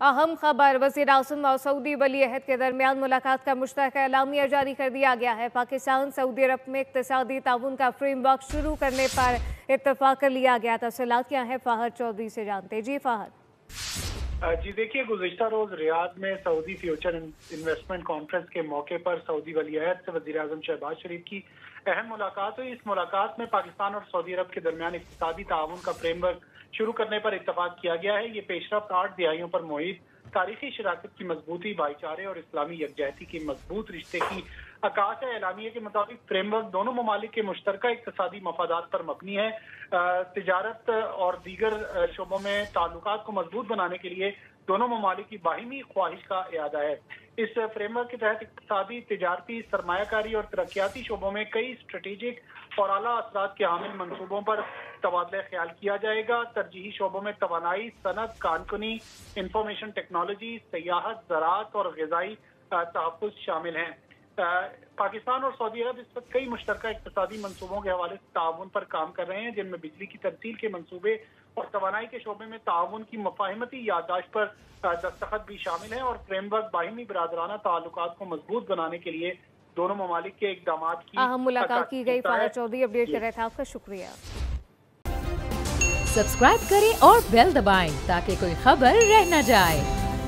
अहम खबर वज़ीर आज़म और सऊदी वली अहद के दरमियान मुलाकात का मुश्तरका एलामिया जारी कर दिया गया है। पाकिस्तान सऊदी अरब में इक़्तिसादी ताउन का फ्रेमवर्क शुरू करने पर इत्तफाक कर लिया गया। तफसीलात क्या है, फाहद चौधरी से जानते। जी फाहद। जी देखिए, गुज़िश्ता रोज रियाद में सऊदी फ्यूचर इन्वेस्टमेंट कॉन्फ्रेंस के मौके पर सऊदी वली अहद से वज़ीर आज़म शहबाज शरीफ की अहम मुलाकात हुई। इस मुलाकात में पाकिस्तान और सऊदी अरब के दरमियान इक़्तिसादी ताउन का फ्रेमवर्क शुरू करने पर इत्तफाक किया गया है। ये पेशरफ्त 8 दिहाइयों पर मुहित तारीखी शराकत की मजबूती, भाईचारे और इस्लामी यकजहती की मजबूत रिश्ते की अक्कास है। एलामिया के मुताबिक फ्रेमवर्क दोनों ममालिक के मुश्तरका इक़्तिसादी मफादात पर मबनी है। तिजारत और दीगर शोबों में ताल्लुकात को मजबूत बनाने के लिए दोनों ममालिक की बाहिमी ख्वाहिश का इरादा है। इस फ्रेमवर्क के तहत इक़्तिसादी, तिजारती, सरमायाकारी और तरक्याती शोबों में कई स्ट्रेटेजिक और आला असरात के हामिल मनसूबों पर तबादला ख्याल किया जाएगा। तरजीही शोबों में तवानाई, सनत, कानूनी, इंफॉर्मेशन टेक्नोलॉजी, सियाहत, ज़राअत और ग़िज़ाई तहफ़्फ़ुज़ शामिल हैं। पाकिस्तान और सऊदी अरब इस वक्त कई मुश्तरका इक़्तिसादी मनसूबों के हवाले से ताउन पर काम कर रहे हैं, जिनमें बिजली की तरसील के मनसूबे और तवानाई के शोबे में ताउन की मफाहिमती याददाश्त पर दस्तखत भी शामिल है। और फ्रेमवर्क बाहिमी बरादराना ताल्लुकात को मजबूत बनाने के लिए दोनों ममालिक के इक़दामात की अहम मुलाकात की गई। फाहद चौधरी अपडेट कर रहे थे, आपका शुक्रिया। सब्सक्राइब करें और बेल दबाएं ताकि कोई खबर रह न जाए।